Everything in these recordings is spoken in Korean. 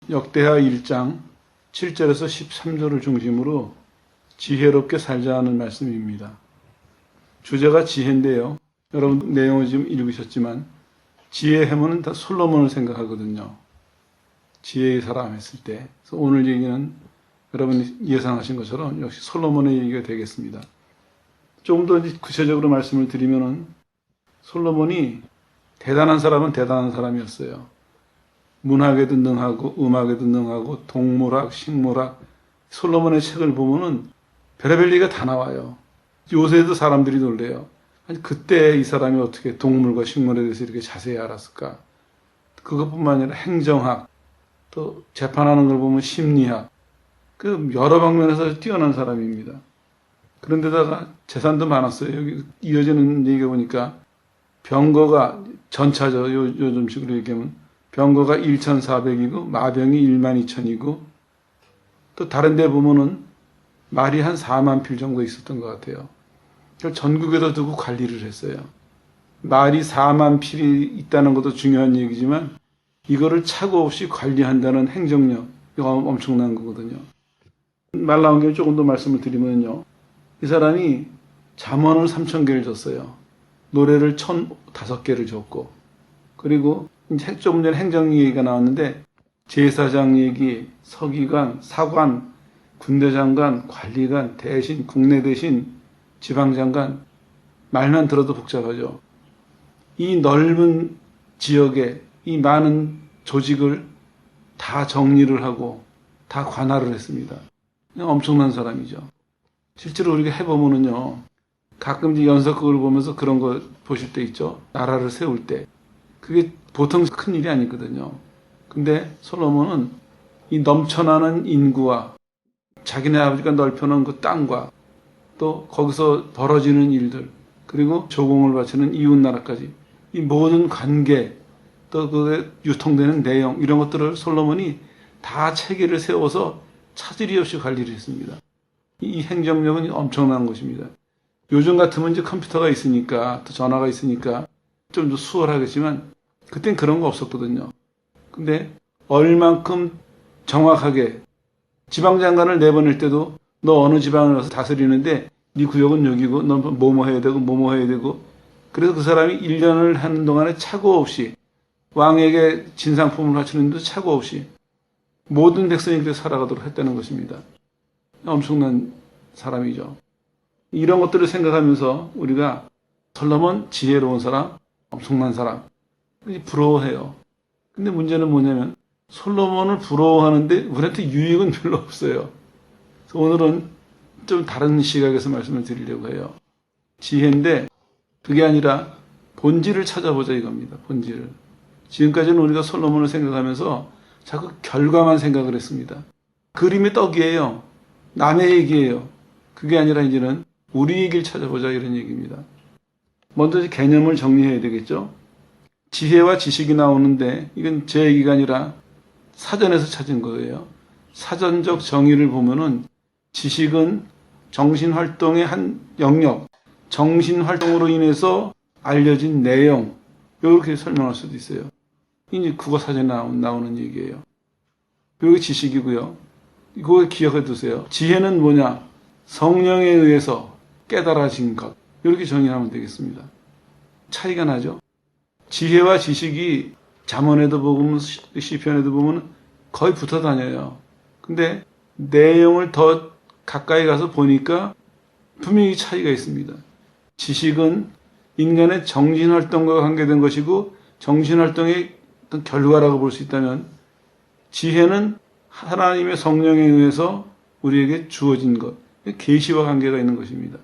역대하 1장 7절에서 13절을 중심으로 지혜롭게 살자는 말씀입니다. 주제가 지혜인데요. 여러분 내용을 지금 읽으셨지만 지혜의 해문은 다 솔로몬을 생각하거든요. 지혜의 사람 했을 때. 그래서 오늘 얘기는 여러분이 예상하신 것처럼 역시 솔로몬의 얘기가 되겠습니다. 조금 더 구체적으로 말씀을 드리면은 솔로몬이 대단한 사람은 대단한 사람이었어요. 문학에도 능하고 음악에도 능하고 동물학, 식물학, 솔로몬의 책을 보면은 별의별 얘기가 다 나와요. 요새도 사람들이 놀래요. 아니 그때 이 사람이 어떻게 동물과 식물에 대해서 이렇게 자세히 알았을까? 그것뿐만 아니라 행정학, 또 재판하는 걸 보면 심리학, 그 여러 방면에서 뛰어난 사람입니다. 그런데다가 재산도 많았어요. 여기 이어지는 얘기가 보니까 병거가 전차죠. 요즘식으로 얘기하면 병거가 1,400이고 마병이 12,000이고 또 다른 데 보면은 말이 한 4만 필 정도 있었던 것 같아요. 그걸 전국에다 두고 관리를 했어요. 말이 4만 필이 있다는 것도 중요한 얘기지만 이거를 착오 없이 관리한다는 행정력, 이거 엄청난 거거든요. 말 나온 김에 조금 더 말씀을 드리면요. 이 사람이 잠언을 3,000개를 줬어요. 노래를 1,005개를 줬고, 그리고 이제 조금 전에 행정 얘기가 나왔는데 제사장 얘기, 서기관, 사관, 군대장관, 관리관, 대신, 국내 대신, 지방장관, 말만 들어도 복잡하죠. 이 넓은 지역에 이 많은 조직을 다 정리를 하고 다 관할을 했습니다. 엄청난 사람이죠. 실제로 우리가 해보면은요, 가끔 이제 연석극을 보면서 그런 거 보실 때 있죠. 나라를 세울 때. 그게 보통 큰 일이 아니거든요. 근데 솔로몬은 이 넘쳐나는 인구와 자기네 아버지가 넓혀놓은 그 땅과 또 거기서 벌어지는 일들, 그리고 조공을 바치는 이웃나라까지 이 모든 관계, 또 그게 유통되는 내용, 이런 것들을 솔로몬이 다 체계를 세워서 차질이 없이 관리를 했습니다. 이 행정력은 엄청난 것입니다. 요즘 같으면 이제 컴퓨터가 있으니까, 또 전화가 있으니까 좀 더 수월하겠지만, 그땐 그런 거 없었거든요. 근데 얼만큼 정확하게 지방장관을 내보낼 때도 너 어느 지방을 가서 다스리는데 네 구역은 여기고 너 뭐뭐 해야 되고 뭐뭐 해야 되고, 그래서 그 사람이 1년을 하는 동안에 착오 없이 왕에게 진상품을 바치는데도 착오 없이 모든 백성이 그렇게 살아가도록 했다는 것입니다. 엄청난 사람이죠. 이런 것들을 생각하면서 우리가 솔로몬 지혜로운 사람, 엄청난 사람, 부러워해요. 근데 문제는 뭐냐면 솔로몬을 부러워하는데 우리한테 유익은 별로 없어요. 그래서 오늘은 좀 다른 시각에서 말씀을 드리려고 해요. 지혜인데 그게 아니라 본질을 찾아보자 이겁니다. 본질을. 지금까지는 우리가 솔로몬을 생각하면서 자꾸 결과만 생각을 했습니다. 그림의 떡이에요. 남의 얘기예요. 그게 아니라 이제는 우리 얘기를 찾아보자 이런 얘기입니다. 먼저 개념을 정리해야 되겠죠. 지혜와 지식이 나오는데 이건 제 얘기가 아니라 사전에서 찾은 거예요. 사전적 정의를 보면은 지식은 정신활동의 한 영역, 정신활동으로 인해서 알려진 내용, 이렇게 설명할 수도 있어요. 이제 국어사전에 나오는 얘기예요. 그리고 지식이고요. 이거 기억해 두세요. 지혜는 뭐냐? 성령에 의해서 깨달아진 것. 이렇게 정의하면 되겠습니다. 차이가 나죠? 지혜와 지식이 잠언에도 보면 시편에도 보면 거의 붙어 다녀요. 근데 내용을 더 가까이 가서 보니까 분명히 차이가 있습니다. 지식은 인간의 정신활동과 관계된 것이고 정신활동의 어떤 결과라고 볼 수 있다면 지혜는 하나님의 성령에 의해서 우리에게 주어진 것, 계시와 관계가 있는 것입니다.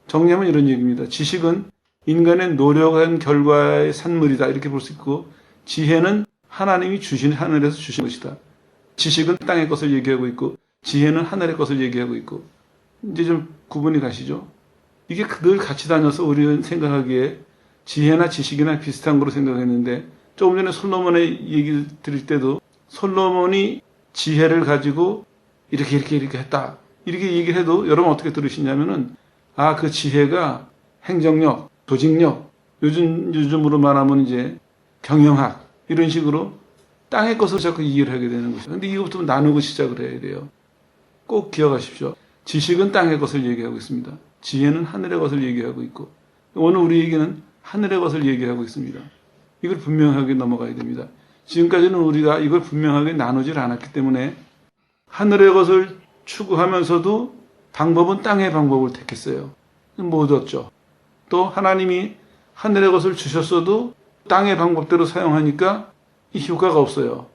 정리하면 이런 얘기입니다. 지식은 인간의 노력한 결과의 산물이다 이렇게 볼 수 있고, 지혜는 하나님이 주신, 하늘에서 주신 것이다. 지식은 땅의 것을 얘기하고 있고 지혜는 하늘의 것을 얘기하고 있고, 이제 좀 구분이 가시죠? 이게 늘 같이 다녀서 우리는 생각하기에 지혜나 지식이나 비슷한 거로 생각했는데, 조금 전에 솔로몬의 얘기 드릴 때도 솔로몬이 지혜를 가지고 이렇게 했다 이렇게 얘기를 해도 여러분 어떻게 들으시냐면은, 아, 그 지혜가 행정력, 조직력, 요즘으로 말하면 이제 경영학 이런 식으로 땅의 것을 자꾸 이해를 하게 되는 것이죠. 근데 이것부터 나누고 시작을 해야 돼요. 꼭 기억하십시오. 지식은 땅의 것을 얘기하고 있습니다. 지혜는 하늘의 것을 얘기하고 있고, 오늘 우리 얘기는 하늘의 것을 얘기하고 있습니다. 이걸 분명하게 넘어가야 됩니다. 지금까지는 우리가 이걸 분명하게 나누질 않았기 때문에 하늘의 것을 추구하면서도 방법은 땅의 방법을 택했어요. 못 얻죠. 또 하나님이 하늘의 것을 주셨어도 땅의 방법대로 사용하니까 이 효과가 없어요.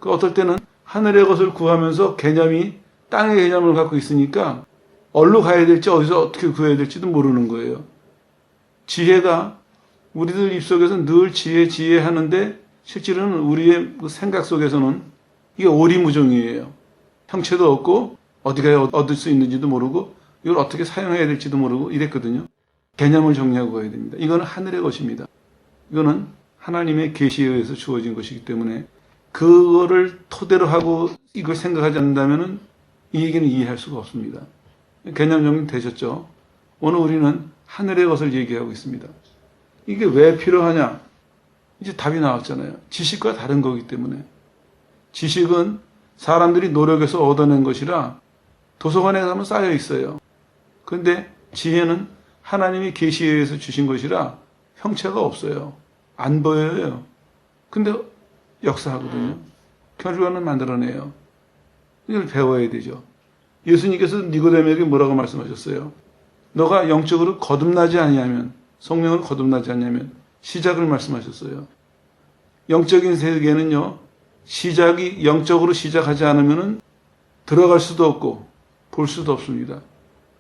그 어떨 때는 하늘의 것을 구하면서 개념이 땅의 개념을 갖고 있으니까 어디로 가야 될지 어디서 어떻게 구해야 될지도 모르는 거예요. 지혜가 우리들 입속에서 늘 지혜 하는데 실제로는 우리의 그 생각 속에서는 이게 오리무중이에요. 형체도 없고 어디가 얻을 수 있는지도 모르고 이걸 어떻게 사용해야 될지도 모르고 이랬거든요. 개념을 정리하고 가야 됩니다. 이거는 하늘의 것입니다. 이거는 하나님의 계시에 의해서 주어진 것이기 때문에 그거를 토대로 하고 이걸 생각하지 않는다면 이 얘기는 이해할 수가 없습니다. 개념 정리 되셨죠? 오늘 우리는 하늘의 것을 얘기하고 있습니다. 이게 왜 필요하냐? 이제 답이 나왔잖아요. 지식과 다른 거기 때문에. 지식은 사람들이 노력해서 얻어낸 것이라 도서관에 가면 쌓여 있어요. 그런데 지혜는 하나님이 계시에 의해서 주신 것이라 형체가 없어요. 안 보여요. 근데 역사하거든요. 결과는 만들어내요. 이걸 배워야 되죠. 예수님께서 니고데모에게 뭐라고 말씀하셨어요? 너가 영적으로 거듭나지 아니하면, 성령으로 거듭나지 아니하면 시작을 말씀하셨어요. 영적인 세계는요, 시작이 영적으로 시작하지 않으면 들어갈 수도 없고 볼 수도 없습니다.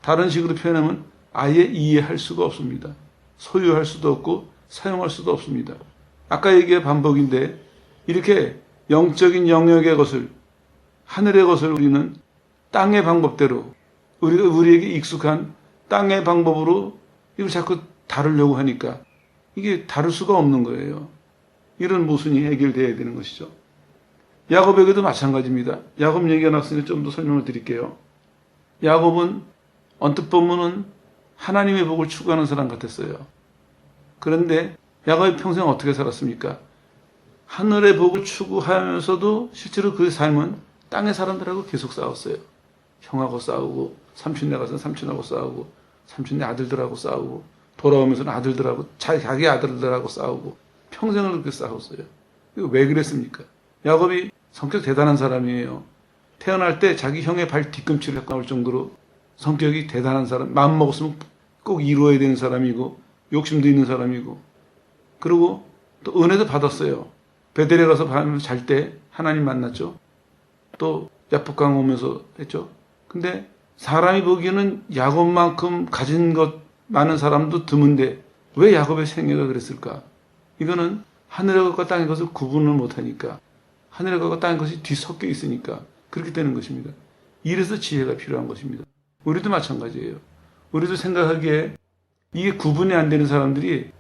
다른 식으로 표현하면 아예 이해할 수가 없습니다. 소유할 수도 없고 사용할 수도 없습니다. 아까 얘기의 반복인데 이렇게 영적인 영역의 것을, 하늘의 것을 우리는 땅의 방법대로, 우리에게 익숙한 땅의 방법으로 이걸 자꾸 다루려고 하니까 이게 다룰 수가 없는 거예요. 이런 모순이 해결돼야 되는 것이죠. 야곱에게도 마찬가지입니다. 야곱 얘기가 나왔으니까 좀 더 설명을 드릴게요. 야곱은 언뜻 보면은 하나님의 복을 추구하는 사람 같았어요. 그런데 야곱이 평생 어떻게 살았습니까? 하늘의 복을 추구하면서도 실제로 그 삶은 땅의 사람들하고 계속 싸웠어요. 형하고 싸우고, 삼촌네 가서 삼촌하고 싸우고, 삼촌네 아들들하고 싸우고, 돌아오면서는 아들들하고, 자기 아들들하고 싸우고, 평생을 그렇게 싸웠어요. 이거 왜 그랬습니까? 야곱이 성격 대단한 사람이에요. 태어날 때 자기 형의 발 뒤꿈치를 나올 정도로 성격이 대단한 사람, 마음 먹었으면 꼭 이루어야 되는 사람이고, 욕심도 있는 사람이고, 그리고 또 은혜도 받았어요. 베델에 가서 밤에 잘 때 하나님 만났죠. 또 야복강 오면서 했죠. 근데 사람이 보기에는 야곱만큼 가진 것 많은 사람도 드문데 왜 야곱의 생애가 그랬을까? 이거는 하늘의 것과 땅의 것을 구분을 못하니까, 하늘의 것과 땅의 것이 뒤섞여 있으니까 그렇게 되는 것입니다. 이래서 지혜가 필요한 것입니다. 우리도 마찬가지예요. 우리도 생각하기에 이게 구분이 안 되는 사람들이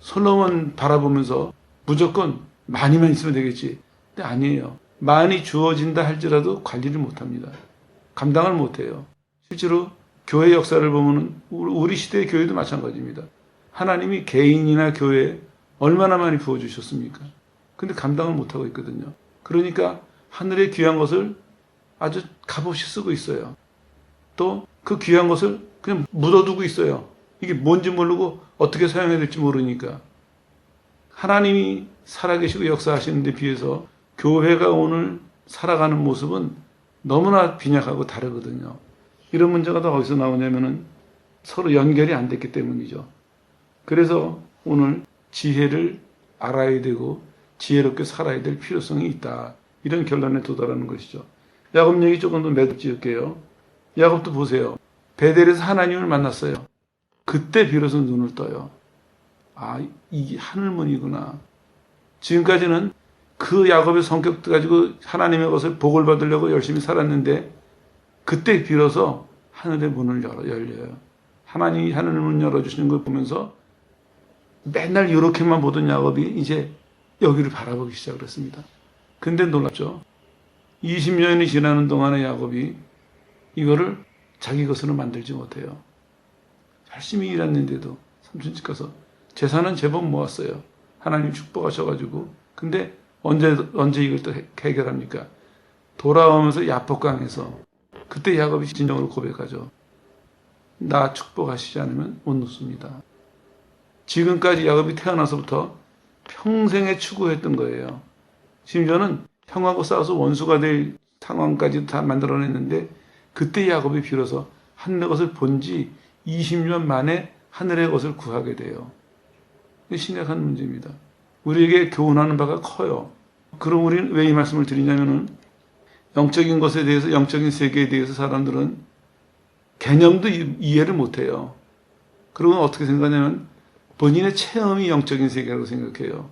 솔로몬 바라보면서 무조건 많이만 있으면 되겠지. 근데 아니에요. 많이 주어진다 할지라도 관리를 못합니다. 감당을 못해요. 실제로 교회 역사를 보면 우리 시대의 교회도 마찬가지입니다. 하나님이 개인이나 교회에 얼마나 많이 부어주셨습니까? 근데 감당을 못하고 있거든요. 그러니까 하늘의 귀한 것을 아주 값없이 쓰고 있어요. 또 그 귀한 것을 그냥 묻어두고 있어요. 이게 뭔지 모르고 어떻게 사용해야 될지 모르니까. 하나님이 살아계시고 역사하시는 데 비해서 교회가 오늘 살아가는 모습은 너무나 빈약하고 다르거든요. 이런 문제가 다 어디서 나오냐면은 서로 연결이 안 됐기 때문이죠. 그래서 오늘 지혜를 알아야 되고 지혜롭게 살아야 될 필요성이 있다. 이런 결론에 도달하는 것이죠. 야곱 얘기 조금 더 매듭 지을게요. 야곱도 보세요. 베델에서 하나님을 만났어요. 그때 비로소 눈을 떠요. 아, 이게 하늘문이구나. 지금까지는 그 야곱의 성격 가지고 하나님의 것을 복을 받으려고 열심히 살았는데 그때 비로소 하늘의 문을 열려요. 하나님이 하늘의 문을 열어주시는 걸 보면서 맨날 이렇게만 보던 야곱이 이제 여기를 바라보기 시작을 했습니다. 근데 놀랍죠. 20년이 지나는 동안에 야곱이 이거를 자기 것으로 만들지 못해요. 열심히 일했는데도 삼촌 집 가서 재산은 제법 모았어요. 하나님 축복하셔가지고. 근데 언제 이걸 또 해결합니까? 돌아오면서 야복강에서 그때 야곱이 진정으로 고백하죠. 나 축복하시지 않으면 못 놓습니다. 지금까지 야곱이 태어나서부터 평생에 추구했던 거예요. 심지어는 형하고 싸워서 원수가 될 상황까지 다 만들어냈는데 그때 야곱이 비로소 하늘의 것을 본 지 20년 만에 하늘의 것을 구하게 돼요. 심각한 문제입니다. 우리에게 교훈하는 바가 커요. 그럼 우리는 왜 이 말씀을 드리냐면은 영적인 것에 대해서, 영적인 세계에 대해서 사람들은 개념도 이해를 못해요. 그러면 어떻게 생각하냐면 본인의 체험이 영적인 세계라고 생각해요.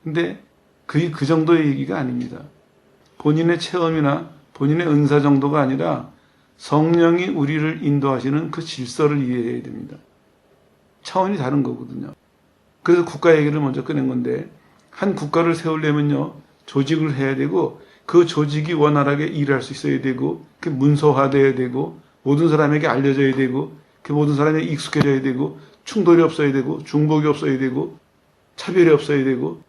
근데 그 정도의 얘기가 아닙니다. 본인의 체험이나 본인의 은사 정도가 아니라 성령이 우리를 인도하시는 그 질서를 이해해야 됩니다. 차원이 다른 거거든요. 그래서 국가 얘기를 먼저 꺼낸 건데 한 국가를 세우려면요. 조직을 해야 되고 그 조직이 원활하게 일할 수 있어야 되고 그 문서화돼야 되고 모든 사람에게 알려져야 되고 그 모든 사람에게 익숙해져야 되고 충돌이 없어야 되고 중복이 없어야 되고 차별이 없어야 되고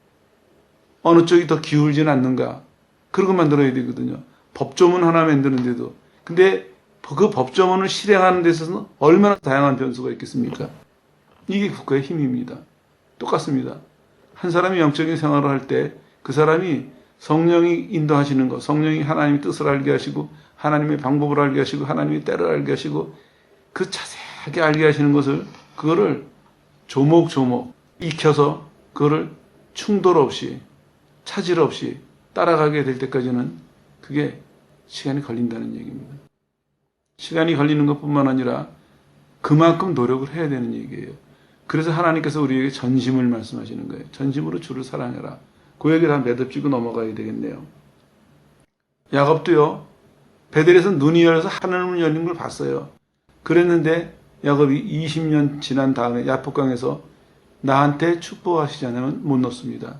어느 쪽이 더 기울지는 않는가 그런 거 만들어야 되거든요. 법조문 하나 만드는데도 근데 그 법조문을 실행하는 데 있어서는 얼마나 다양한 변수가 있겠습니까? 이게 국가의 힘입니다. 똑같습니다. 한 사람이 영적인 생활을 할 때 그 사람이 성령이 인도하시는 것, 성령이 하나님의 뜻을 알게 하시고 하나님의 방법을 알게 하시고 하나님의 때를 알게 하시고 그 자세하게 알게 하시는 것을 그거를 조목조목 익혀서 그거를 충돌 없이 차질 없이 따라가게 될 때까지는 그게 시간이 걸린다는 얘기입니다. 시간이 걸리는 것뿐만 아니라 그만큼 노력을 해야 되는 얘기예요. 그래서 하나님께서 우리에게 전심을 말씀하시는 거예요. 전심으로 주를 사랑해라. 그 얘기를 한 매듭지고 넘어가야 되겠네요. 야곱도요. 베델에서 눈이 열려서 하늘문 열린 걸 봤어요. 그랬는데 야곱이 20년 지난 다음에 야복강에서 나한테 축복하시지 않으면 못 넣습니다.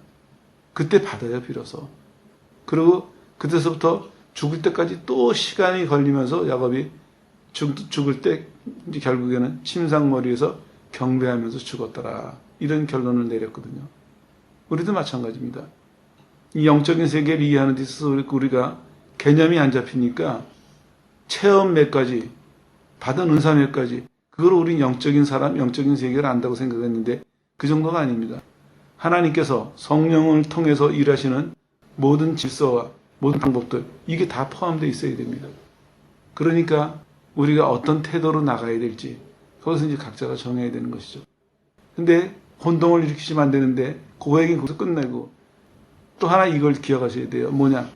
그때 받아요 비로소. 그리고 그때서부터 죽을 때까지 또 시간이 걸리면서 야곱이 죽을 때 결국에는 침상머리에서 경배하면서 죽었더라. 이런 결론을 내렸거든요. 우리도 마찬가지입니다. 이 영적인 세계를 이해하는 데 있어서 우리가 개념이 안 잡히니까 체험 몇 가지, 받은 은사 몇 가지, 그걸 우린 영적인 사람, 영적인 세계를 안다고 생각했는데 그 정도가 아닙니다. 하나님께서 성령을 통해서 일하시는 모든 질서와 모든 방법들, 이게 다 포함되어 있어야 됩니다. 그러니까 우리가 어떤 태도로 나가야 될지 거기서 이제 각자가 정해야 되는 것이죠. 근데 혼동을 일으키시면 안 되는데 그 얘기는 거기서 끝내고 또 하나 이걸 기억하셔야 돼요. 뭐냐?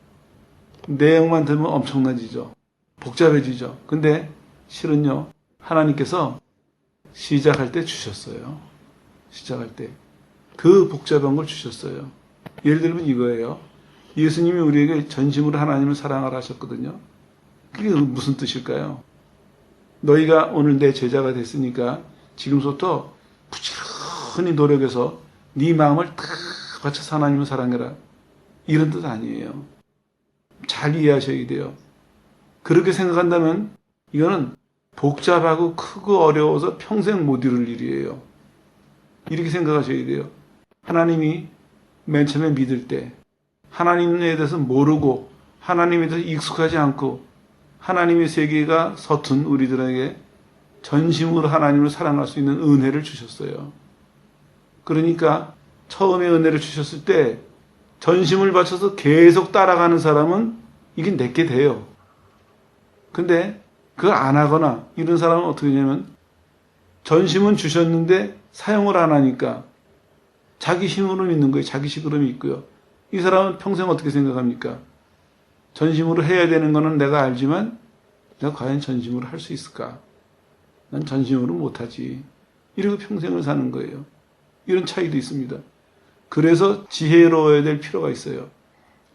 내용만 들으면 엄청나지죠. 복잡해지죠. 근데 실은요. 하나님께서 시작할 때 주셨어요. 시작할 때. 그 복잡한 걸 주셨어요. 예를 들면 이거예요. 예수님이 우리에게 전심으로 하나님을 사랑하라 하셨거든요. 그게 무슨 뜻일까요? 너희가 오늘 내 제자가 됐으니까 지금부터 부지런히 노력해서 네 마음을 다 바쳐서 하나님을 사랑해라. 이런 뜻 아니에요. 잘 이해하셔야 돼요. 그렇게 생각한다면 이거는 복잡하고 크고 어려워서 평생 못 이룰 일이에요. 이렇게 생각하셔야 돼요. 하나님이 맨 처음에 믿을 때 하나님에 대해서 모르고 하나님에 대해서 익숙하지 않고 하나님의 세계가 서툰 우리들에게 전심으로 하나님을 사랑할 수 있는 은혜를 주셨어요. 그러니까 처음에 은혜를 주셨을 때 전심을 바쳐서 계속 따라가는 사람은 이게 내게 돼요. 근데 그걸 안 하거나 이런 사람은 어떻게 되냐면 전심은 주셨는데 사용을 안 하니까 자기 힘으로 믿는 거예요. 자기 식으로 믿고요. 이 사람은 평생 어떻게 생각합니까? 전심으로 해야 되는 거는 내가 알지만 내가 과연 전심으로 할 수 있을까? 난 전심으로 못하지. 이러고 평생을 사는 거예요. 이런 차이도 있습니다. 그래서 지혜로워야 될 필요가 있어요.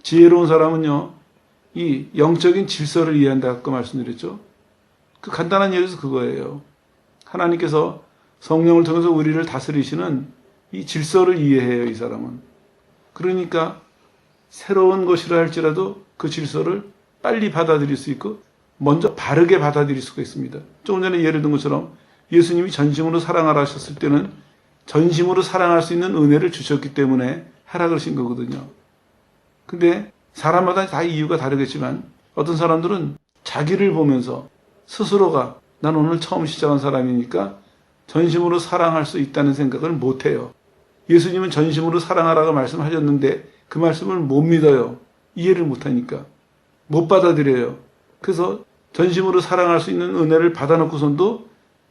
지혜로운 사람은요, 이 영적인 질서를 이해한다고 아까 말씀드렸죠? 그 간단한 예에서 그거예요. 하나님께서 성령을 통해서 우리를 다스리시는 이 질서를 이해해요, 이 사람은. 그러니까 새로운 것이라 할지라도 그 질서를 빨리 받아들일 수 있고 먼저 바르게 받아들일 수가 있습니다. 조금 전에 예를 든 것처럼 예수님이 전심으로 사랑하라 하셨을 때는 전심으로 사랑할 수 있는 은혜를 주셨기 때문에 하라 그러신 거거든요. 근데 사람마다 다 이유가 다르겠지만 어떤 사람들은 자기를 보면서 스스로가 난 오늘 처음 시작한 사람이니까 전심으로 사랑할 수 있다는 생각을 못해요. 예수님은 전심으로 사랑하라고 말씀하셨는데 그 말씀을 못 믿어요. 이해를 못하니까. 못 받아들여요. 그래서 전심으로 사랑할 수 있는 은혜를 받아놓고선도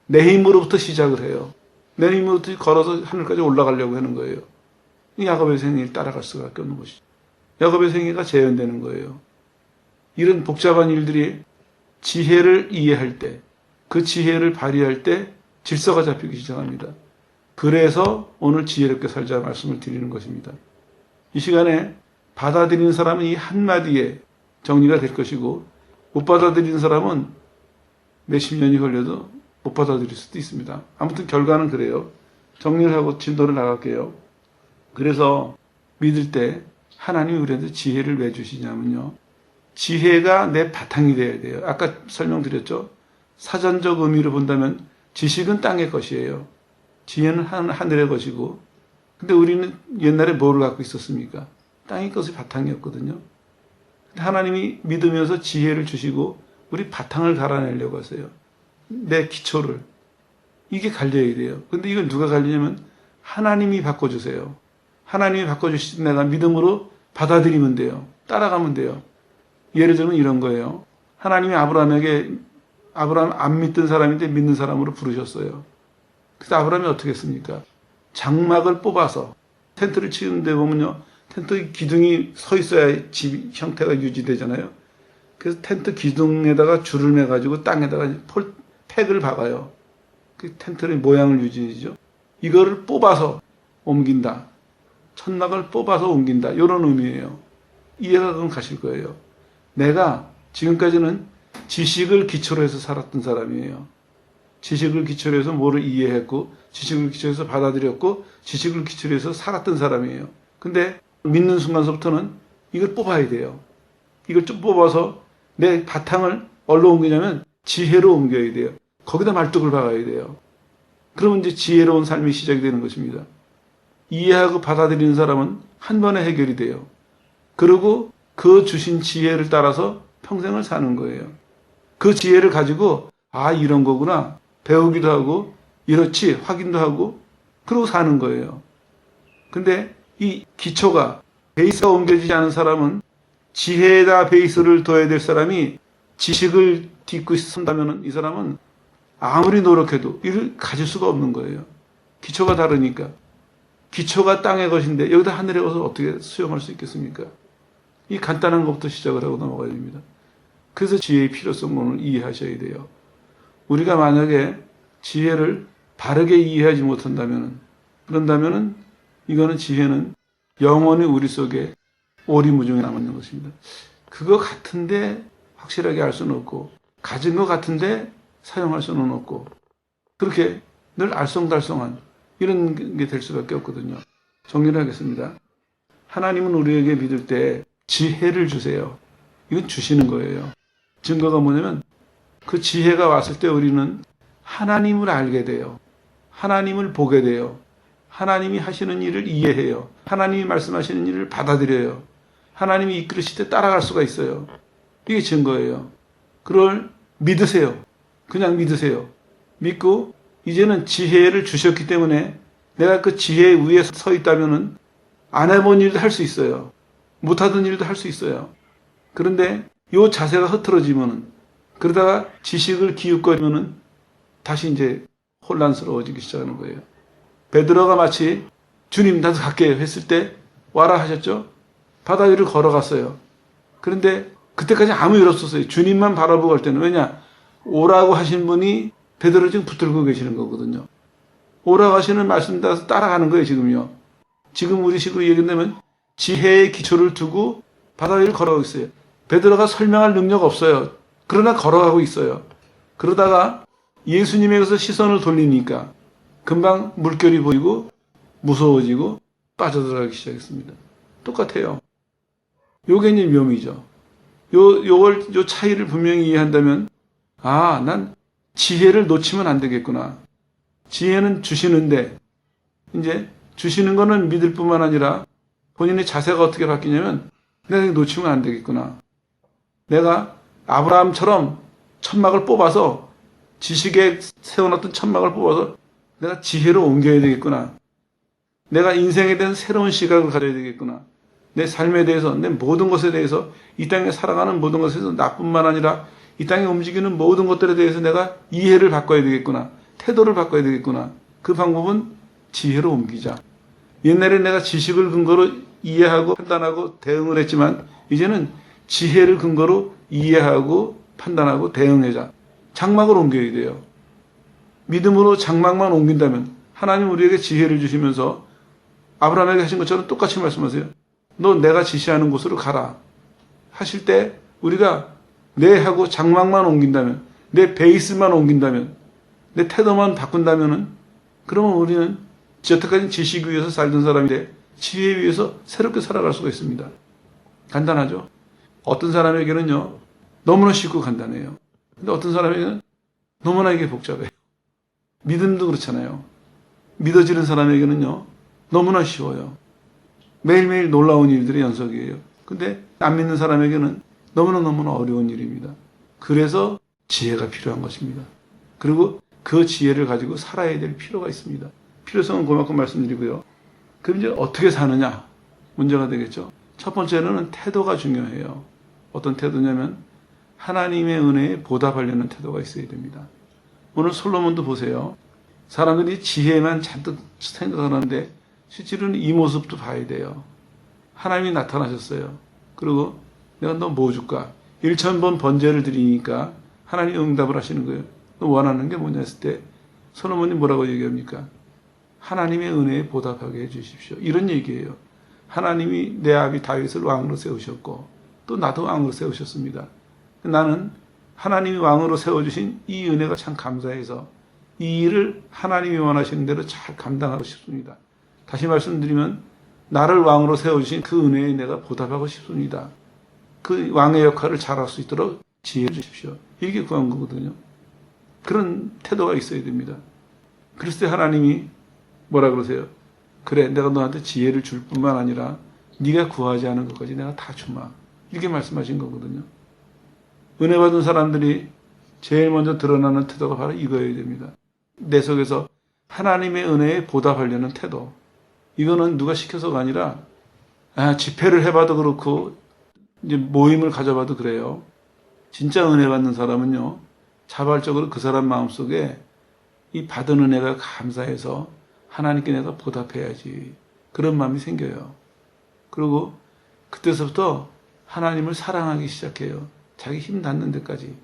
내 힘으로부터 시작을 해요. 내 힘으로부터 걸어서 하늘까지 올라가려고 하는 거예요. 이 야곱의 생애를 따라갈 수밖에 없는 것이죠. 야곱의 생애가 재현되는 거예요. 이런 복잡한 일들이 지혜를 이해할 때, 그 지혜를 발휘할 때 질서가 잡히기 시작합니다. 그래서 오늘 지혜롭게 살자 말씀을 드리는 것입니다. 이 시간에 받아들이는 사람은 이 한마디에 정리가 될 것이고 못 받아들이는 사람은 몇십 년이 걸려도 못 받아들일 수도 있습니다. 아무튼 결과는 그래요. 정리를 하고 진도를 나갈게요. 그래서 믿을 때 하나님이 우리한테 지혜를 왜 주시냐면요. 지혜가 내 바탕이 되어야 돼요. 아까 설명드렸죠. 사전적 의미로 본다면 지식은 땅의 것이에요. 지혜는 하늘의 것이고. 근데 우리는 옛날에 뭐를 갖고 있었습니까? 땅의 것이 바탕이었거든요. 하나님이 믿으면서 지혜를 주시고 우리 바탕을 갈아내려고 하세요. 내 기초를. 이게 갈려야 돼요. 근데 이걸 누가 갈리냐면 하나님이 바꿔주세요. 하나님이 바꿔주시지 내가 믿음으로 받아들이면 돼요. 따라가면 돼요. 예를 들면 이런 거예요. 하나님이 아브라함 안 믿던 사람인데 믿는 사람으로 부르셨어요. 그래서 아브라함이 어떻게 했습니까? 장막을 뽑아서 텐트를 치는데 보면요. 텐트 기둥이 서 있어야 집 형태가 유지되잖아요. 그래서 텐트 기둥에다가 줄을 매가지고 땅에다가 팩을 박아요. 그 텐트의 모양을 유지하죠. 이거를 뽑아서 옮긴다. 천막을 뽑아서 옮긴다. 이런 의미예요. 이해가 그럼 가실 거예요. 내가 지금까지는 지식을 기초로 해서 살았던 사람이에요. 지식을 기초로 해서 뭐를 이해했고 지식을 기초로 해서 받아들였고 지식을 기초로 해서 살았던 사람이에요. 근데 믿는 순간서부터는 이걸 뽑아야 돼요. 이걸 좀 뽑아서 내 바탕을 어디로 옮기냐면 지혜로 옮겨야 돼요. 거기다 말뚝을 박아야 돼요. 그러면 이제 지혜로운 삶이 시작이 되는 것입니다. 이해하고 받아들이는 사람은 한 번에 해결이 돼요. 그리고 그 주신 지혜를 따라서 평생을 사는 거예요. 그 지혜를 가지고 아 이런 거구나 배우기도 하고 이렇지 확인도 하고 그러고 사는 거예요. 근데 이 기초가 베이스가 옮겨지지 않은 사람은 지혜에다 베이스를 둬야 될 사람이 지식을 딛고 있는다면 이 사람은 아무리 노력해도 이를 가질 수가 없는 거예요. 기초가 다르니까. 기초가 땅의 것인데 여기다 하늘에 와서 어떻게 수용할 수 있겠습니까? 이 간단한 것부터 시작을 하고 넘어가야 됩니다. 그래서 지혜의 필요성을 이해하셔야 돼요. 우리가 만약에 지혜를 바르게 이해하지 못한다면 그런다면 이거는 지혜는 영원히 우리 속에 오리무중에 남아있는 것입니다. 그거 같은데 확실하게 알 수는 없고 가진 것 같은데 사용할 수는 없고 그렇게 늘 알쏭달쏭한 이런 게 될 수밖에 없거든요. 정리를 하겠습니다. 하나님은 우리에게 믿을 때 지혜를 주세요. 이건 주시는 거예요. 증거가 뭐냐면 그 지혜가 왔을 때 우리는 하나님을 알게 돼요. 하나님을 보게 돼요. 하나님이 하시는 일을 이해해요. 하나님이 말씀하시는 일을 받아들여요. 하나님이 이끌으실 때 따라갈 수가 있어요. 이게 증거예요. 그걸 믿으세요. 그냥 믿으세요. 믿고 이제는 지혜를 주셨기 때문에 내가 그 지혜 위에 서 있다면은 안 해본 일도 할 수 있어요. 못하던 일도 할 수 있어요. 그런데 이 자세가 흐트러지면은 그러다가 지식을 기웃거리면은 다시 이제 혼란스러워지기 시작하는 거예요. 베드로가 마치 주님 나도 갈게요 했을 때 와라 하셨죠? 바다 위를 걸어갔어요. 그런데 그때까지 아무 일 없었어요. 주님만 바라보고 갈 때는. 왜냐? 오라고 하신 분이 베드로 지금 붙들고 계시는 거거든요. 오라고 하시는 말씀 따라서 따라가는 거예요 지금요. 지금 우리 식으로 얘기한다면 지혜의 기초를 두고 바다 위를 걸어가고 있어요. 베드로가 설명할 능력 없어요. 그러나 걸어가고 있어요. 그러다가 예수님에게서 시선을 돌리니까 금방 물결이 보이고 무서워지고 빠져들어가기 시작했습니다. 똑같아요. 요게 이제 묘미죠. 요 차이를 분명히 이해한다면 아, 난 지혜를 놓치면 안 되겠구나. 지혜는 주시는데 이제 주시는 거는 믿을 뿐만 아니라 본인의 자세가 어떻게 바뀌냐면 내가 이거 놓치면 안 되겠구나. 내가 아브라함처럼 천막을 뽑아서 지식에 세워놨던 천막을 뽑아서 내가 지혜로 옮겨야 되겠구나. 내가 인생에 대한 새로운 시각을 가져야 되겠구나. 내 삶에 대해서, 내 모든 것에 대해서, 이 땅에 살아가는 모든 것에 대해서 나뿐만 아니라 이 땅에 움직이는 모든 것들에 대해서 내가 이해를 바꿔야 되겠구나. 태도를 바꿔야 되겠구나. 그 방법은 지혜로 옮기자. 옛날에 내가 지식을 근거로 이해하고 판단하고 대응을 했지만 이제는 지혜를 근거로 이해하고 판단하고 대응하자. 장막을 옮겨야 돼요. 믿음으로 장막만 옮긴다면 하나님 우리에게 지혜를 주시면서 아브라함에게 하신 것처럼 똑같이 말씀하세요. 너 내가 지시하는 곳으로 가라. 하실 때 우리가 내 하고 장막만 옮긴다면, 내 베이스만 옮긴다면, 내 태도만 바꾼다면은 그러면 우리는 여태까지 지식 위에서 살던 사람인데 지혜 위에서 새롭게 살아갈 수가 있습니다. 간단하죠? 어떤 사람에게는요, 너무나 쉽고 간단해요. 근데 어떤 사람에게는 너무나 이게 복잡해요. 믿음도 그렇잖아요. 믿어지는 사람에게는요, 너무나 쉬워요. 매일매일 놀라운 일들의 연속이에요. 근데 안 믿는 사람에게는 너무나 어려운 일입니다. 그래서 지혜가 필요한 것입니다. 그리고 그 지혜를 가지고 살아야 될 필요가 있습니다. 필요성은 그만큼 말씀드리고요. 그럼 이제 어떻게 사느냐? 문제가 되겠죠. 첫 번째로는 태도가 중요해요. 어떤 태도냐면 하나님의 은혜에 보답하려는 태도가 있어야 됩니다. 오늘 솔로몬도 보세요. 사람들이 지혜만 잔뜩 생각하는데 실제로는 이 모습도 봐야 돼요. 하나님이 나타나셨어요. 그리고 내가 너 뭐 줄까? 1000번 번제를 드리니까 하나님이 응답을 하시는 거예요. 너 원하는 게 뭐냐 했을 때 솔로몬이 뭐라고 얘기합니까? 하나님의 은혜에 보답하게 해주십시오. 이런 얘기예요. 하나님이 내 아비 다윗을 왕으로 세우셨고 또 나도 왕으로 세우셨습니다. 나는 하나님이 왕으로 세워주신 이 은혜가 참 감사해서 이 일을 하나님이 원하시는 대로 잘 감당하고 싶습니다. 다시 말씀드리면 나를 왕으로 세워주신 그 은혜에 내가 보답하고 싶습니다. 그 왕의 역할을 잘할 수 있도록 지혜를 주십시오. 이게 구한 거거든요. 그런 태도가 있어야 됩니다. 그랬을 때 하나님이 뭐라 그러세요? 그래, 내가 너한테 지혜를 줄 뿐만 아니라 네가 구하지 않은 것까지 내가 다 주마. 이렇게 말씀하신 거거든요. 은혜 받은 사람들이 제일 먼저 드러나는 태도가 바로 이거여야 됩니다. 내 속에서 하나님의 은혜에 보답하려는 태도. 이거는 누가 시켜서가 아니라 집회를 해봐도 그렇고 이제 모임을 가져봐도 그래요. 진짜 은혜 받는 사람은요, 자발적으로 그 사람 마음속에 이 받은 은혜가 감사해서 하나님께 내가 보답해야지. 그런 마음이 생겨요. 그리고 그때서부터 하나님을 사랑하기 시작해요. 자기 힘 닿는 데까지.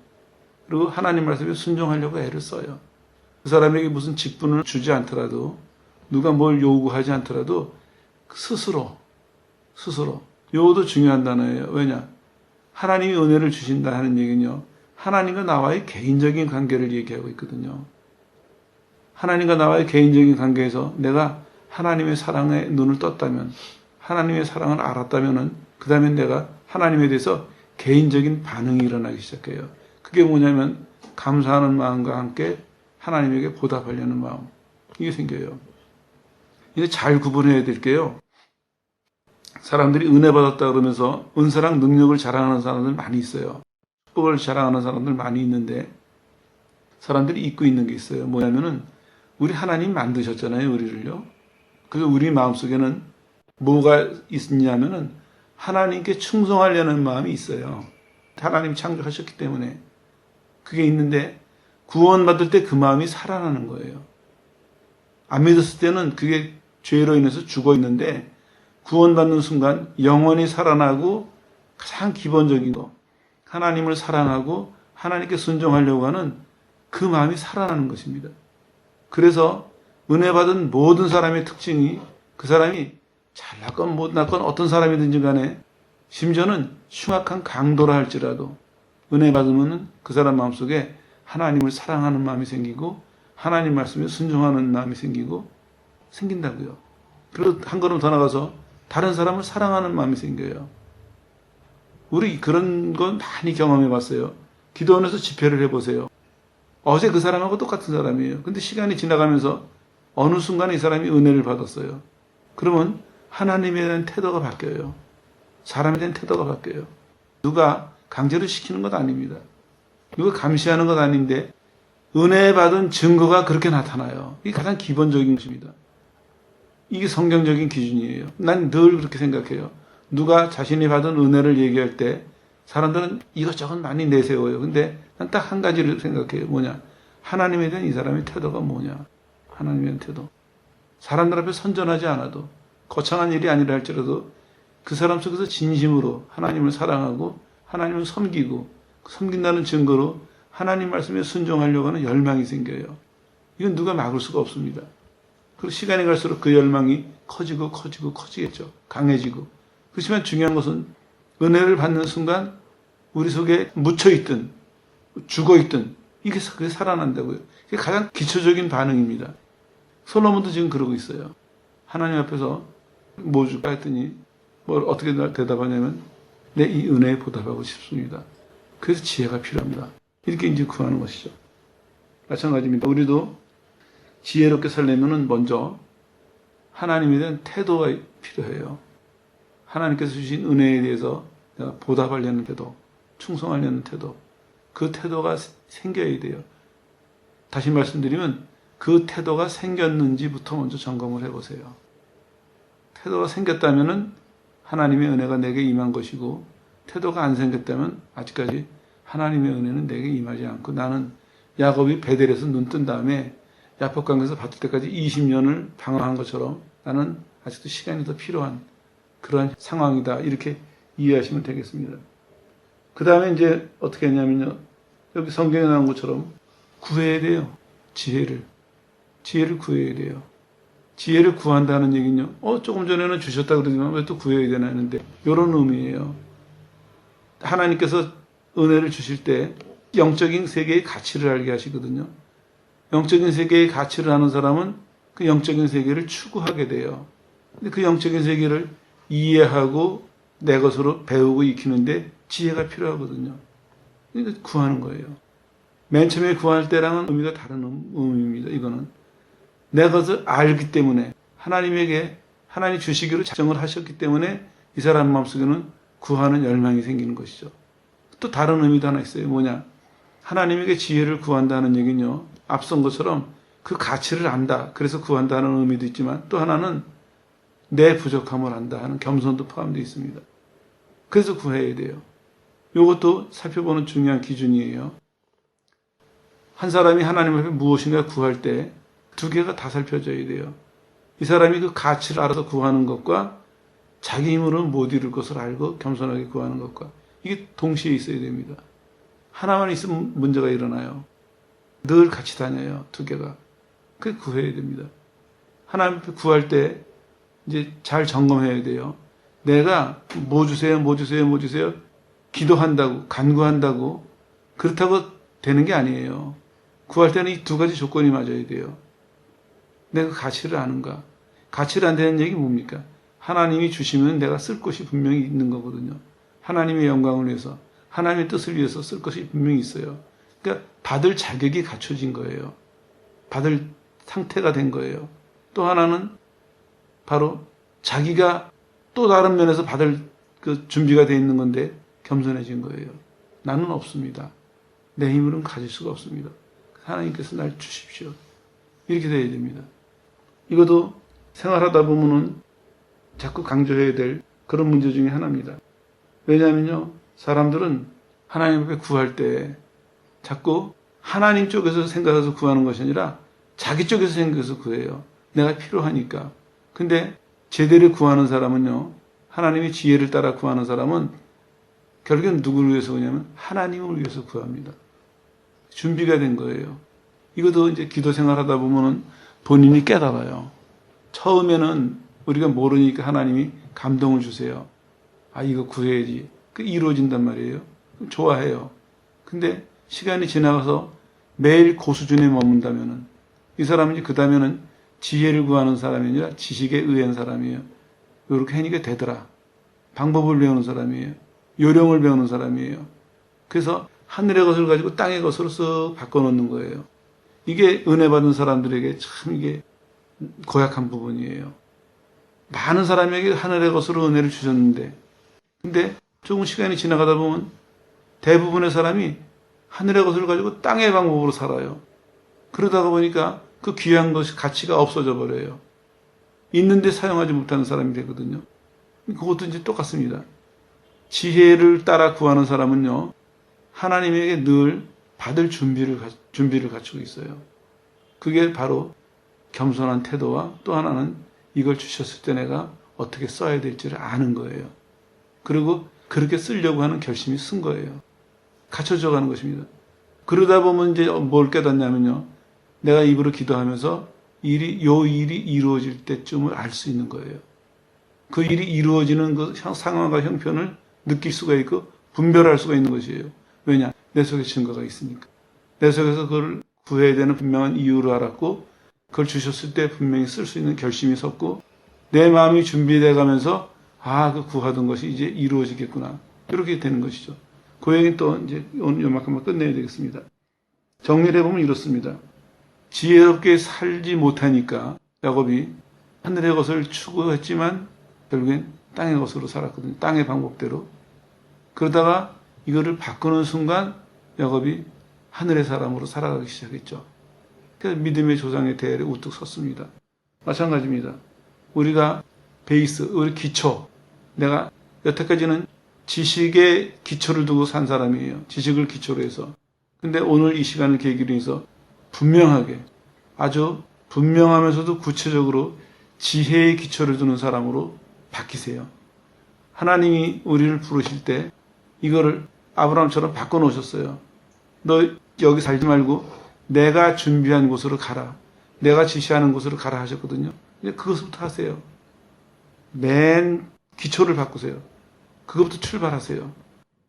그리고 하나님 말씀에 순종하려고 애를 써요. 그 사람에게 무슨 직분을 주지 않더라도, 누가 뭘 요구하지 않더라도 스스로 요것도 중요한 단어예요. 왜냐? 하나님이 은혜를 주신다 하는 얘기는요, 하나님과 나와의 개인적인 관계를 얘기하고 있거든요. 하나님과 나와의 개인적인 관계에서 내가 하나님의 사랑에 눈을 떴다면, 하나님의 사랑을 알았다면은 그 다음에 내가 하나님에 대해서 개인적인 반응이 일어나기 시작해요. 그게 뭐냐면 감사하는 마음과 함께 하나님에게 보답하려는 마음. 이게 생겨요. 이제 잘 구분해야 될 게요. 사람들이 은혜 받았다 그러면서 은사랑 능력을 자랑하는 사람들 많이 있어요. 축복을 자랑하는 사람들 많이 있는데 사람들이 잊고 있는 게 있어요. 뭐냐면은 우리 하나님 만드셨잖아요, 우리를요. 그래서 우리 마음속에는 뭐가 있냐면은 하나님께 충성하려는 마음이 있어요. 하나님 창조하셨기 때문에 그게 있는데 구원받을 때 그 마음이 살아나는 거예요. 안 믿었을 때는 그게 죄로 인해서 죽어 있는데 구원받는 순간 영원히 살아나고 가장 기본적인 거, 하나님을 사랑하고 하나님께 순종하려고 하는 그 마음이 살아나는 것입니다. 그래서 은혜 받은 모든 사람의 특징이 그 사람이 잘났건 못났건 어떤 사람이든지 간에 심지어는 흉악한 강도라 할지라도 은혜 받으면 그 사람 마음속에 하나님을 사랑하는 마음이 생기고 하나님 말씀에 순종하는 마음이 생긴다고요. 그리고 한 걸음 더 나가서 다른 사람을 사랑하는 마음이 생겨요. 우리 그런 건 많이 경험해 봤어요. 기도원에서 집회를 해보세요. 어제 그 사람하고 똑같은 사람이에요. 근데 시간이 지나가면서 어느 순간에 이 사람이 은혜를 받았어요. 그러면 하나님에 대한 태도가 바뀌어요. 사람에 대한 태도가 바뀌어요. 누가 강제로 시키는 것 아닙니다. 누가 감시하는 것 아닌데 은혜 받은 증거가 그렇게 나타나요. 이게 가장 기본적인 것입니다. 이게 성경적인 기준이에요. 난 늘 그렇게 생각해요. 누가 자신이 받은 은혜를 얘기할 때 사람들은 이것저것 많이 내세워요. 근데 난 딱 한 가지를 생각해요. 뭐냐? 하나님에 대한 이 사람의 태도가 뭐냐? 하나님에 대한 태도. 사람들 앞에 선전하지 않아도 거창한 일이 아니라 할지라도 그 사람 속에서 진심으로 하나님을 사랑하고 하나님을 섬기고 섬긴다는 증거로 하나님 말씀에 순종하려고 하는 열망이 생겨요. 이건 누가 막을 수가 없습니다. 그리고 시간이 갈수록 그 열망이 커지겠죠. 강해지고. 그렇지만 중요한 것은 은혜를 받는 순간 우리 속에 묻혀있든 죽어있든 이게 그게 살아난다고요. 이게 가장 기초적인 반응입니다. 솔로몬도 지금 그러고 있어요. 하나님 앞에서 뭐 줄까 했더니 뭘 어떻게 대답하냐면 내 이 은혜에 보답하고 싶습니다. 그래서 지혜가 필요합니다. 이렇게 이제 구하는 것이죠. 마찬가지입니다. 우리도 지혜롭게 살려면은 먼저 하나님에 대한 태도가 필요해요. 하나님께서 주신 은혜에 대해서 내가 보답하려는 태도, 충성하려는 태도, 그 태도가 생겨야 돼요. 다시 말씀드리면 그 태도가 생겼는지부터 먼저 점검을 해보세요. 태도가 생겼다면은 하나님의 은혜가 내게 임한 것이고, 태도가 안 생겼다면 아직까지 하나님의 은혜는 내게 임하지 않고 나는 야곱이 베델에서 눈 뜬 다음에 야복강에서 받을 때까지 20년을 방황한 것처럼 나는 아직도 시간이 더 필요한 그러한 상황이다. 이렇게 이해하시면 되겠습니다. 그 다음에 이제 어떻게 했냐면요. 여기 성경에 나온 것처럼 구해야 돼요. 지혜를 구해야 돼요. 지혜를 구한다는 얘기는요. 조금 전에는 주셨다 그러지만 왜 또 구해야 되나 했는데 이런 의미예요. 하나님께서 은혜를 주실 때 영적인 세계의 가치를 알게 하시거든요. 영적인 세계의 가치를 아는 사람은 그 영적인 세계를 추구하게 돼요. 근데 그 영적인 세계를 이해하고 내 것으로 배우고 익히는데 지혜가 필요하거든요. 그러니까 구하는 거예요. 맨 처음에 구할 때랑은 의미가 다른 의미입니다. 이거는 내 것을 알기 때문에 하나님에게 하나님 주시기로 작정을 하셨기 때문에 이 사람 마음속에는 구하는 열망이 생기는 것이죠. 또 다른 의미도 하나 있어요. 뭐냐? 하나님에게 지혜를 구한다는 얘기는요. 앞선 것처럼 그 가치를 안다. 그래서 구한다는 의미도 있지만 또 하나는 내 부족함을 안다 하는 겸손도 포함되어 있습니다. 그래서 구해야 돼요. 이것도 살펴보는 중요한 기준이에요. 한 사람이 하나님 앞에 무엇인가 구할 때 두 개가 다 살펴져야 돼요. 이 사람이 그 가치를 알아서 구하는 것과 자기 힘으로는 못 이룰 것을 알고 겸손하게 구하는 것과 이게 동시에 있어야 됩니다. 하나만 있으면 문제가 일어나요. 늘 같이 다녀요. 두 개가. 그게 구해야 됩니다. 하나님 앞에 구할 때 이제 잘 점검해야 돼요. 내가 뭐 주세요. 기도한다고, 간구한다고 그렇다고 되는 게 아니에요. 구할 때는 이 두 가지 조건이 맞아야 돼요. 내가 가치를 아는가? 가치를 안 되는 얘기 뭡니까? 하나님이 주시면 내가 쓸 것이 분명히 있는 거거든요. 하나님의 영광을 위해서, 하나님의 뜻을 위해서 쓸 것이 분명히 있어요. 그러니까 받을 자격이 갖춰진 거예요. 받을 상태가 된 거예요. 또 하나는 바로 자기가 또 다른 면에서 받을 그 준비가 되어 있는 건데 겸손해진 거예요. 나는 없습니다. 내 힘으로는 가질 수가 없습니다. 하나님께서 날 주십시오. 이렇게 돼야 됩니다. 이것도 생활하다 보면은 자꾸 강조해야 될 그런 문제 중에 하나입니다. 왜냐하면요, 사람들은 하나님 앞에 구할 때 자꾸 하나님 쪽에서 생각해서 구하는 것이 아니라 자기 쪽에서 생각해서 구해요. 내가 필요하니까. 근데 제대로 구하는 사람은요, 하나님의 지혜를 따라 구하는 사람은 결국엔 누구를 위해서 구하냐면 하나님을 위해서 구합니다. 준비가 된 거예요. 이것도 이제 기도 생활하다 보면은 본인이 깨달아요. 처음에는 우리가 모르니까 하나님이 감동을 주세요. 아, 이거 구해야지. 그 이루어진단 말이에요. 좋아해요. 근데 시간이 지나가서 매일 그 수준에 머문다면은 이 사람은 이제 그 다음에는 지혜를 구하는 사람이 아니라 지식에 의한 사람이에요. 이렇게 하니까 되더라. 방법을 배우는 사람이에요. 요령을 배우는 사람이에요. 그래서 하늘의 것을 가지고 땅의 것으로 쓱 바꿔놓는 거예요. 이게 은혜 받은 사람들에게 참 이게 고약한 부분이에요. 많은 사람에게 하늘의 것으로 은혜를 주셨는데 근데 조금 시간이 지나가다 보면 대부분의 사람이 하늘의 것을 가지고 땅의 방법으로 살아요. 그러다가 보니까 그 귀한 것이 가치가 없어져 버려요. 있는데 사용하지 못하는 사람이 되거든요. 그것도 이제 똑같습니다. 지혜를 따라 구하는 사람은요, 하나님에게 늘 받을 준비를 갖추고 있어요. 그게 바로 겸손한 태도와 또 하나는 이걸 주셨을 때 내가 어떻게 써야 될지를 아는 거예요. 그리고 그렇게 쓰려고 하는 결심이 쓴 거예요. 갖춰져 가는 것입니다. 그러다 보면 이제 뭘 깨닫냐면요, 내가 입으로 기도하면서 요 일이 이루어질 때쯤을 알 수 있는 거예요. 그 일이 이루어지는 그 상황과 형편을 느낄 수가 있고 분별할 수가 있는 것이에요. 왜냐? 내 속에 증거가 있으니까. 내 속에서 그걸 구해야 되는 분명한 이유를 알았고 그걸 주셨을 때 분명히 쓸 수 있는 결심이 섰고 내 마음이 준비돼 가면서 그 구하던 것이 이제 이루어지겠구나. 이렇게 되는 것이죠. 그 얘기 또 이제 오늘 요만큼만 끝내야 되겠습니다. 정리를 해보면 이렇습니다. 지혜롭게 살지 못하니까 야곱이 하늘의 것을 추구했지만 결국엔 땅의 것으로 살았거든요. 땅의 방법대로. 그러다가 이거를 바꾸는 순간 야곱이 하늘의 사람으로 살아가기 시작했죠. 그래서 믿음의 조상의 대열에 우뚝 섰습니다. 마찬가지입니다. 우리가 베이스, 우리 기초, 내가 여태까지는 지식의 기초를 두고 산 사람이에요. 지식을 기초로 해서. 근데 오늘 이 시간을 계기로 해서 분명하게, 아주 분명하면서도 구체적으로 지혜의 기초를 두는 사람으로 바뀌세요. 하나님이 우리를 부르실 때 이거를 아브라함처럼 바꿔놓으셨어요. 너 여기 살지 말고 내가 준비한 곳으로 가라. 내가 지시하는 곳으로 가라 하셨거든요. 이제 그것부터 하세요. 맨 기초를 바꾸세요. 그것부터 출발하세요.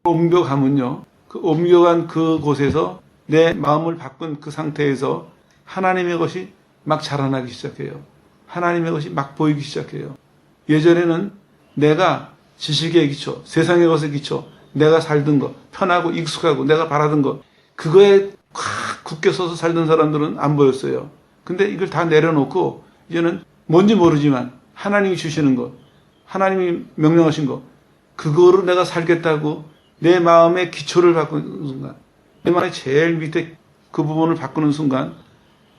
옮겨가면요. 그 옮겨간 그곳에서 내 마음을 바꾼 그 상태에서 하나님의 것이 막 자라나기 시작해요. 하나님의 것이 막 보이기 시작해요. 예전에는 내가 지식의 기초, 세상의 것의 기초, 내가 살던 것, 편하고 익숙하고 내가 바라던 것, 그거에 확 굳게 서서 살던 사람들은 안 보였어요. 근데 이걸 다 내려놓고 이제는 뭔지 모르지만 하나님이 주시는 것, 하나님이 명령하신 것, 그거로 내가 살겠다고 내 마음의 기초를 바꾸는 순간, 내 마음의 제일 밑에 그 부분을 바꾸는 순간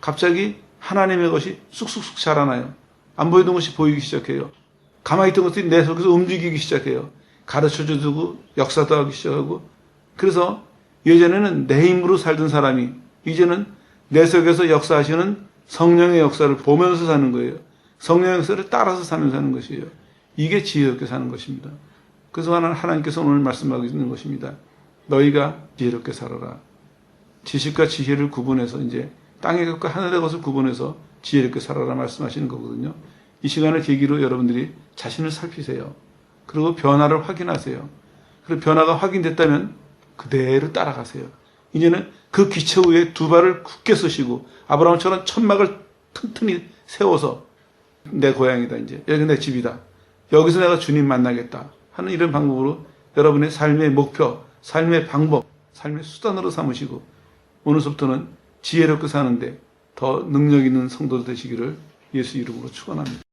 갑자기 하나님의 것이 쑥쑥쑥 자라나요. 안 보이던 것이 보이기 시작해요. 가만히 있던 것들이 내 속에서 움직이기 시작해요. 가르쳐주고 역사도 하기 시작하고. 그래서 예전에는 내 힘으로 살던 사람이 이제는 내 속에서 역사하시는 성령의 역사를 보면서 사는 거예요. 성령의 역사를 따라서 사는 것이에요. 이게 지혜롭게 사는 것입니다. 그래서 하나님께서 오늘 말씀하고 있는 것입니다. 너희가 지혜롭게 살아라. 지식과 지혜를 구분해서 이제 땅의 것과 하늘의 것을 구분해서 지혜롭게 살아라 말씀하시는 거거든요. 이 시간을 계기로 여러분들이 자신을 살피세요. 그리고 변화를 확인하세요. 그리고 변화가 확인됐다면 그대로 따라가세요. 이제는 그 기초 위에 두 발을 굳게 쓰시고 아브라함처럼 천막을 튼튼히 세워서 내 고향이다 이제. 여기 내 집이다. 여기서 내가 주님 만나겠다 하는 이런 방법으로 여러분의 삶의 목표, 삶의 방법, 삶의 수단으로 삼으시고 오늘부터는 지혜롭게 사는데 더 능력 있는 성도 되시기를 예수 이름으로 축원합니다.